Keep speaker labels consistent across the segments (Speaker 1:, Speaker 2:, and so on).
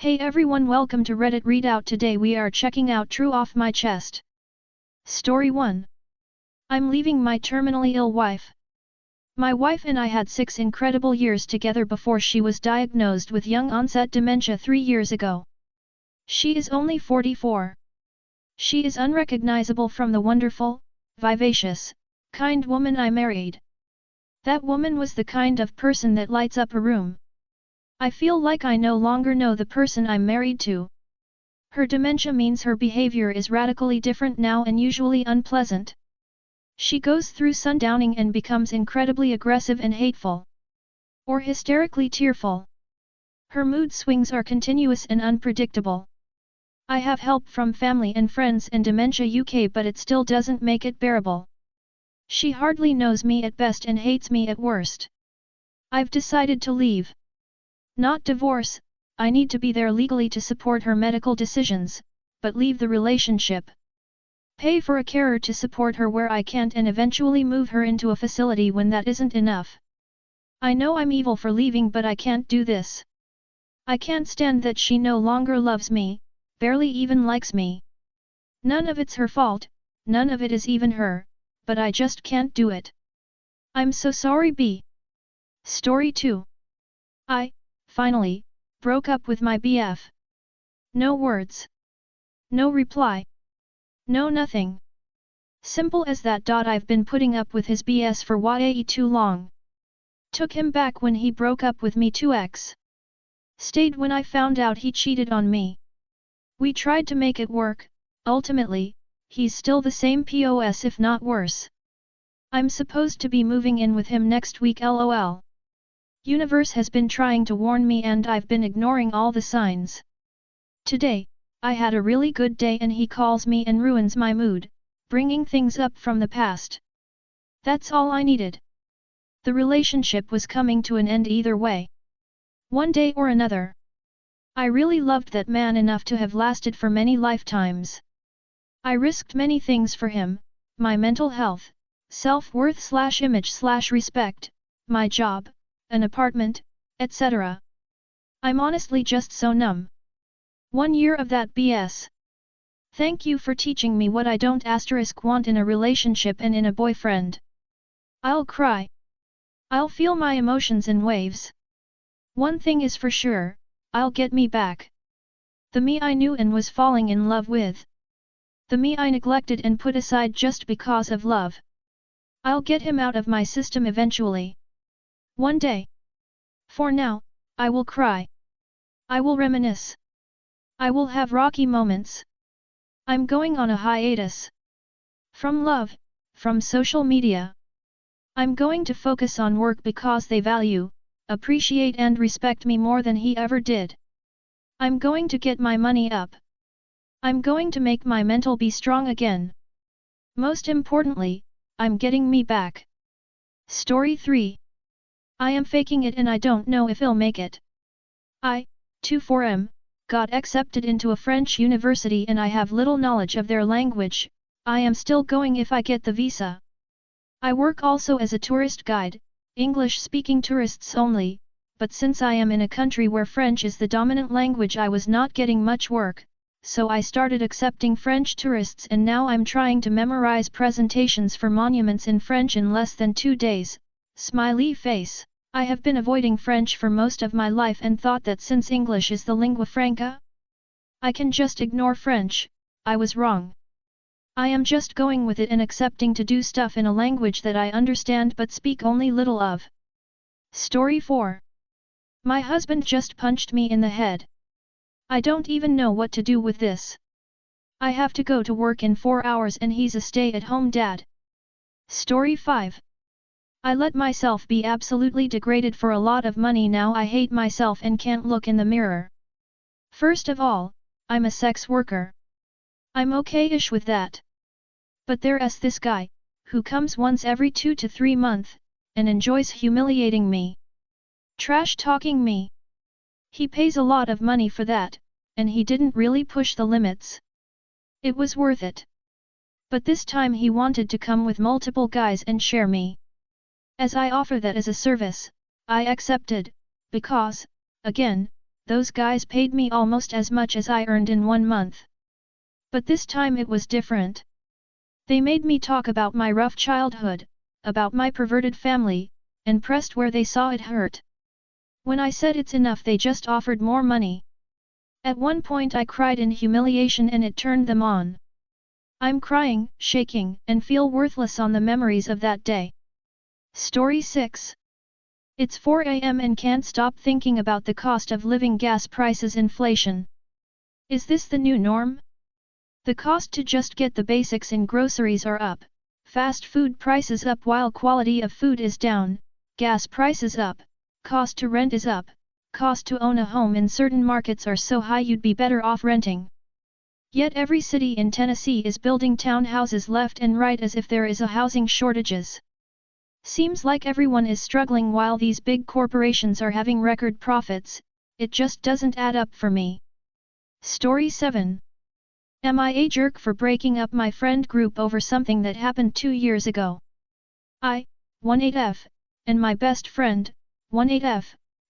Speaker 1: Hey everyone, welcome to Reddit Readout. Today we are checking out True Off My Chest. Story 1. I'm leaving my terminally ill wife. My wife and I had 6 incredible years together before she was diagnosed with young onset dementia 3 years ago. She is only 44. She is unrecognizable from the wonderful, vivacious, kind woman I married. That woman was the kind of person that lights up a room. I feel like I no longer know the person I'm married to. Her dementia means her behavior is radically different now and usually unpleasant. She goes through sundowning and becomes incredibly aggressive and hateful. Or hysterically tearful. Her mood swings are continuous and unpredictable. I have help from family and friends and Dementia UK, but it still doesn't make it bearable. She hardly knows me at best and hates me at worst. I've decided to leave. Not divorce, I need to be there legally to support her medical decisions, but leave the relationship. Pay for a carer to support her where I can't and eventually move her into a facility when that isn't enough. I know I'm evil for leaving, but I can't do this. I can't stand that she no longer loves me, barely even likes me. None of it's her fault, none of it is even her, but I just can't do it. I'm so sorry. B. Story 2. Finally, broke up with my BF. No words. No reply. No nothing. Simple as that. I've been putting up with his BS for way too long. Took him back when he broke up with me 2x. Stayed when I found out he cheated on me. We tried to make it work, ultimately, he's still the same POS if not worse. I'm supposed to be moving in with him next week LOL. Universe has been trying to warn me and I've been ignoring all the signs. Today, I had a really good day and he calls me and ruins my mood, bringing things up from the past. That's all I needed. The relationship was coming to an end either way. One day or another. I really loved that man enough to have lasted for many lifetimes. I risked many things for him, my mental health, self-worth/image/respect, my job, an apartment, etc. I'm honestly just so numb. 1 year of that BS. Thank you for teaching me what I don't want in a relationship and in a boyfriend. I'll cry. I'll feel my emotions in waves. One thing is for sure, I'll get me back. The me I knew and was falling in love with. The me I neglected and put aside just because of love. I'll get him out of my system eventually. One day. For now, I will cry. I will reminisce. I will have rocky moments. I'm going on a hiatus. From love, from social media. I'm going to focus on work because they value, appreciate and respect me more than he ever did. I'm going to get my money up. I'm going to make my mental be strong again. Most importantly, I'm getting me back. Story 3. I am faking it and I don't know if I'll make it. 24M, got accepted into a French university and I have little knowledge of their language. I am still going if I get the visa. I work also as a tourist guide, English-speaking tourists only, but since I am in a country where French is the dominant language I was not getting much work, so I started accepting French tourists and now I'm trying to memorize presentations for monuments in French in less than 2 days, smiley face. I have been avoiding French for most of my life and thought that since English is the lingua franca, I can just ignore French. I was wrong. I am just going with it and accepting to do stuff in a language that I understand but speak only little of. Story 4. My husband just punched me in the head. I don't even know what to do with this. I have to go to work in 4 hours and he's a stay-at-home dad. Story 5. I let myself be absolutely degraded for a lot of money. Now I hate myself and can't look in the mirror. First of all, I'm a sex worker. I'm okay-ish with that. But there's this guy, who comes once every 2 to 3 months, and enjoys humiliating me. Trash-talking me. He pays a lot of money for that, and he didn't really push the limits. It was worth it. But this time he wanted to come with multiple guys and share me. As I offer that as a service, I accepted, because, again, those guys paid me almost as much as I earned in 1 month. But this time it was different. They made me talk about my rough childhood, about my perverted family, and pressed where they saw it hurt. When I said it's enough, they just offered more money. At one point I cried in humiliation and it turned them on. I'm crying, shaking, and feel worthless on the memories of that day. Story 6. It's 4 a.m. and can't stop thinking about the cost of living, gas prices, inflation. Is this the new norm? The cost to just get the basics in groceries are up, fast food prices up while quality of food is down, gas prices up, cost to rent is up, cost to own a home in certain markets are so high you'd be better off renting. Yet every city in Tennessee is building townhouses left and right as if there is a housing shortages. Seems like everyone is struggling while these big corporations are having record profits. It just doesn't add up for me. Story 7. Am I a jerk for breaking up my friend group over something that happened 2 years ago? I, 18F, and my best friend, 18F,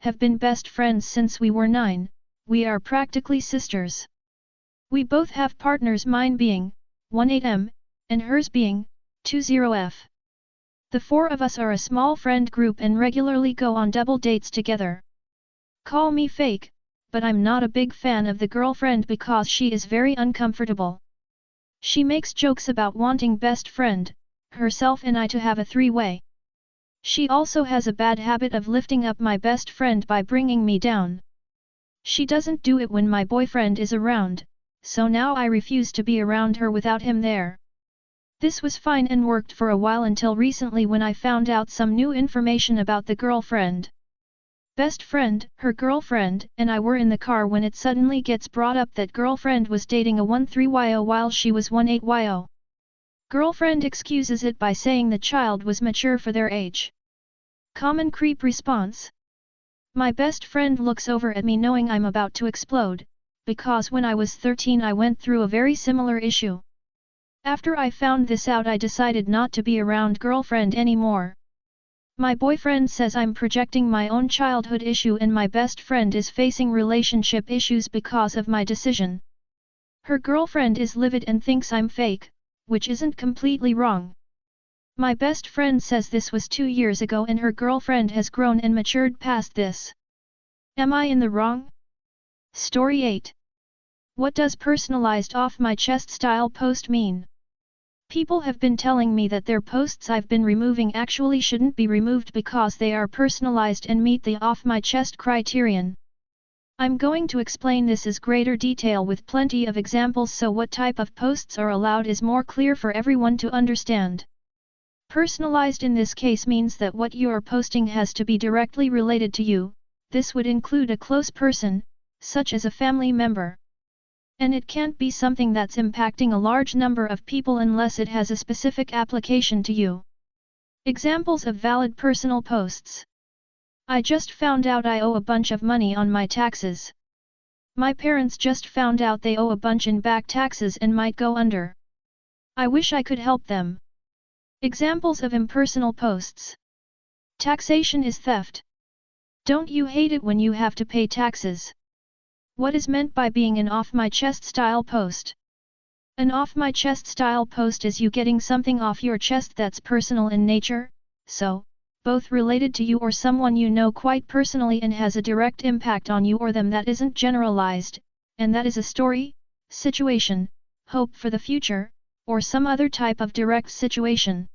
Speaker 1: have been best friends since we were 9, we are practically sisters. We both have partners, mine being 18M, and hers being 20F. The 4 of us are a small friend group and regularly go on double dates together. Call me fake, but I'm not a big fan of the girlfriend because she is very uncomfortable. She makes jokes about wanting best friend, herself and I to have a 3-way. She also has a bad habit of lifting up my best friend by bringing me down. She doesn't do it when my boyfriend is around, so now I refuse to be around her without him there. This was fine and worked for a while until recently when I found out some new information about the girlfriend. Best friend, her girlfriend, and I were in the car when it suddenly gets brought up that girlfriend was dating a 13yo while she was 18yo. Girlfriend excuses it by saying the child was mature for their age. Common creep response. My best friend looks over at me knowing I'm about to explode, because when I was 13 I went through a very similar issue. After I found this out I decided not to be around girlfriend anymore. My boyfriend says I'm projecting my own childhood issue and my best friend is facing relationship issues because of my decision. Her girlfriend is livid and thinks I'm fake, which isn't completely wrong. My best friend says this was 2 years ago and her girlfriend has grown and matured past this. Am I in the wrong? Story 8. What does personalized off-my-chest style post mean? People have been telling me that their posts I've been removing actually shouldn't be removed because they are personalized and meet the off-my-chest criterion. I'm going to explain this in greater detail with plenty of examples so what type of posts are allowed is more clear for everyone to understand. Personalized in this case means that what you are posting has to be directly related to you. This would include a close person, such as a family member. And it can't be something that's impacting a large number of people unless it has a specific application to you. Examples of valid personal posts. I just found out I owe a bunch of money on my taxes. My parents just found out they owe a bunch in back taxes and might go under. I wish I could help them. Examples of impersonal posts. Taxation is theft. Don't you hate it when you have to pay taxes? What is meant by being an off-my-chest style post? An off-my-chest style post is you getting something off your chest that's personal in nature, so, both related to you or someone you know quite personally and has a direct impact on you or them that isn't generalized, and that is a story, situation, hope for the future, or some other type of direct situation.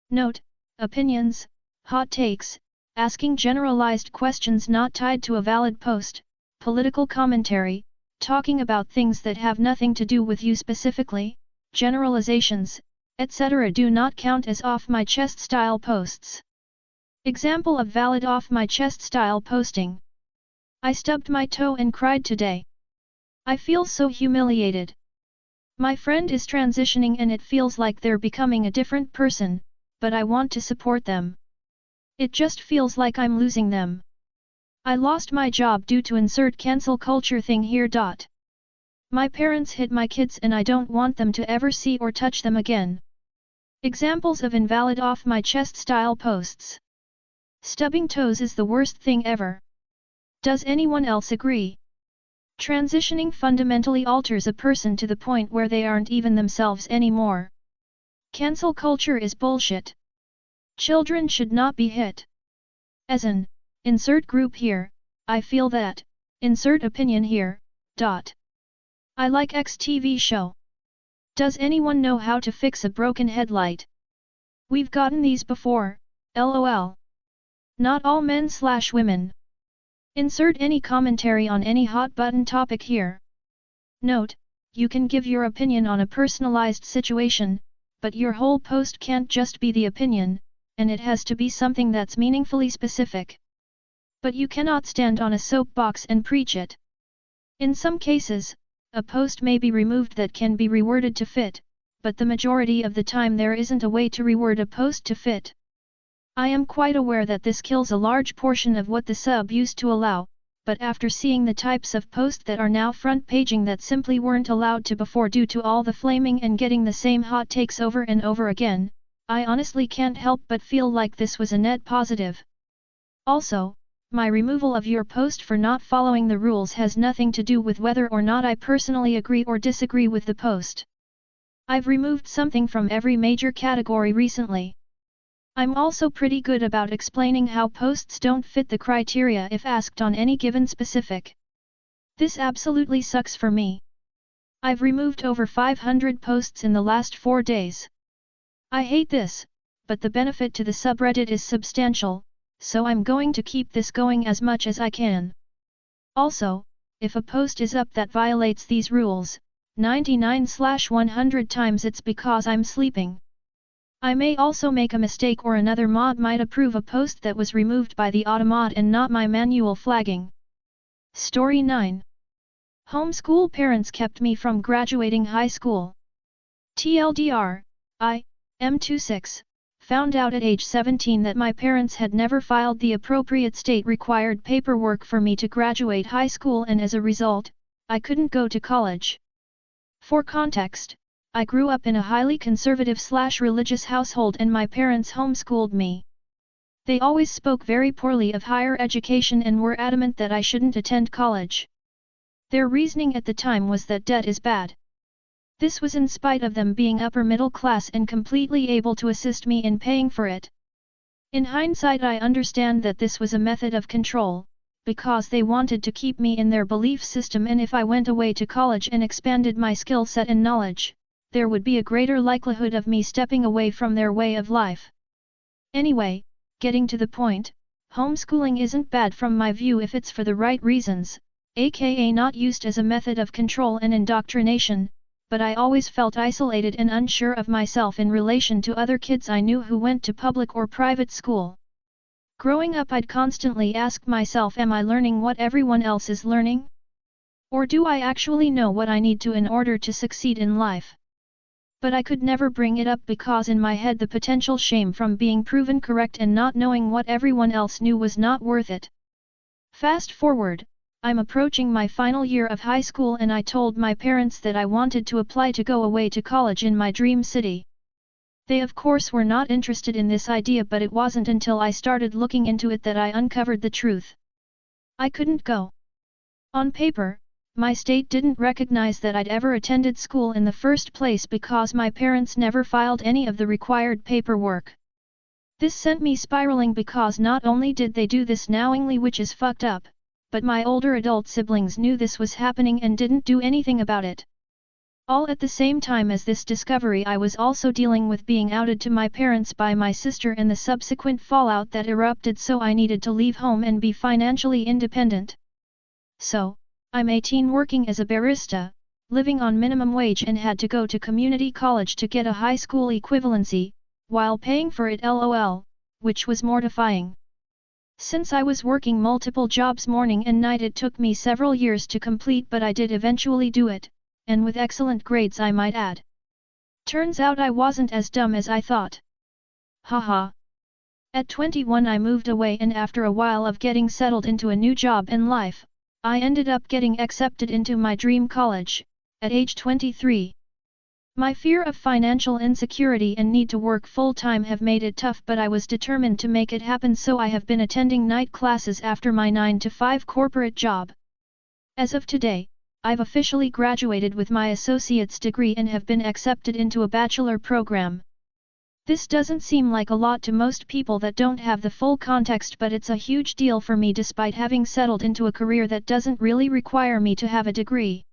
Speaker 1: Note, opinions, hot takes, asking generalized questions not tied to a valid post, political commentary, talking about things that have nothing to do with you specifically, generalizations, etc. do not count as off-my-chest style posts. Example of valid off-my-chest style posting. I stubbed my toe and cried today. I feel so humiliated. My friend is transitioning and it feels like they're becoming a different person, but I want to support them. It just feels like I'm losing them. I lost my job due to insert cancel culture thing here. My parents hit my kids and I don't want them to ever see or touch them again. Examples of invalid off-my-chest style posts. Stubbing toes is the worst thing ever. Does anyone else agree? Transitioning fundamentally alters a person to the point where they aren't even themselves anymore. Cancel culture is bullshit. Children should not be hit. As an, insert group here, I feel that, insert opinion here, dot. I like X TV show. Does anyone know how to fix a broken headlight? We've gotten these before, lol. Not all men/women. Insert any commentary on any hot button topic here. Note, you can give your opinion on a personalized situation, but your whole post can't just be the opinion, and it has to be something that's meaningfully specific. But you cannot stand on a soapbox and preach it. In some cases, a post may be removed that can be reworded to fit, but the majority of the time there isn't a way to reword a post to fit. I am quite aware that this kills a large portion of what the sub used to allow, but after seeing the types of posts that are now front-paging that simply weren't allowed to before due to all the flaming and getting the same hot takes over and over again, I honestly can't help but feel like this was a net positive. Also, my removal of your post for not following the rules has nothing to do with whether or not I personally agree or disagree with the post. I've removed something from every major category recently. I'm also pretty good about explaining how posts don't fit the criteria if asked on any given specific. This absolutely sucks for me. I've removed over 500 posts in the last 4 days. I hate this, but the benefit to the subreddit is substantial, so I'm going to keep this going as much as I can. Also, if a post is up that violates these rules, 99/100 times it's because I'm sleeping. I may also make a mistake or another mod might approve a post that was removed by the automod and not my manual flagging. Story 9. Homeschool parents kept me from graduating high school. TLDR, I, M26, found out at age 17 that my parents had never filed the appropriate state-required paperwork for me to graduate high school and as a result, I couldn't go to college. For context, I grew up in a highly conservative/religious household and my parents homeschooled me. They always spoke very poorly of higher education and were adamant that I shouldn't attend college. Their reasoning at the time was that debt is bad. This was in spite of them being upper middle class and completely able to assist me in paying for it. In hindsight, I understand that this was a method of control, because they wanted to keep me in their belief system, and if I went away to college and expanded my skill set and knowledge, there would be a greater likelihood of me stepping away from their way of life. Anyway, getting to the point, homeschooling isn't bad from my view if it's for the right reasons, aka not used as a method of control and indoctrination, but I always felt isolated and unsure of myself in relation to other kids I knew who went to public or private school. Growing up, I'd constantly ask myself, am I learning what everyone else is learning? Or do I actually know what I need to in order to succeed in life? But I could never bring it up because in my head the potential shame from being proven correct and not knowing what everyone else knew was not worth it. Fast forward, I'm approaching my final year of high school and I told my parents that I wanted to apply to go away to college in my dream city. They of course were not interested in this idea, but it wasn't until I started looking into it that I uncovered the truth. I couldn't go. On paper, my state didn't recognize that I'd ever attended school in the first place because my parents never filed any of the required paperwork. This sent me spiraling because not only did they do this knowingly, which is fucked up, but my older adult siblings knew this was happening and didn't do anything about it. All at the same time as this discovery, I was also dealing with being outed to my parents by my sister and the subsequent fallout that erupted, so I needed to leave home and be financially independent. So, I'm 18 working as a barista, living on minimum wage, and had to go to community college to get a high school equivalency, while paying for it lol, which was mortifying. Since I was working multiple jobs morning and night, it took me several years to complete, but I did eventually do it, and with excellent grades I might add. Turns out I wasn't as dumb as I thought. Haha. At 21 I moved away, and after a while of getting settled into a new job and life, I ended up getting accepted into my dream college, at age 23. My fear of financial insecurity and need to work full-time have made it tough, but I was determined to make it happen, so I have been attending night classes after my 9-to-5 corporate job. As of today, I've officially graduated with my associate's degree and have been accepted into a bachelor program. This doesn't seem like a lot to most people that don't have the full context, but it's a huge deal for me despite having settled into a career that doesn't really require me to have a degree.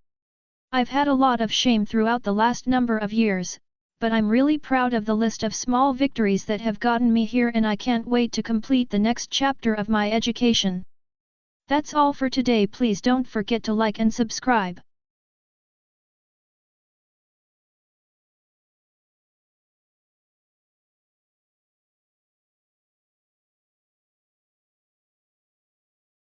Speaker 1: I've had a lot of shame throughout the last number of years, but I'm really proud of the list of small victories that have gotten me here, and I can't wait to complete the next chapter of my education. That's all for today. Please don't forget to like and subscribe.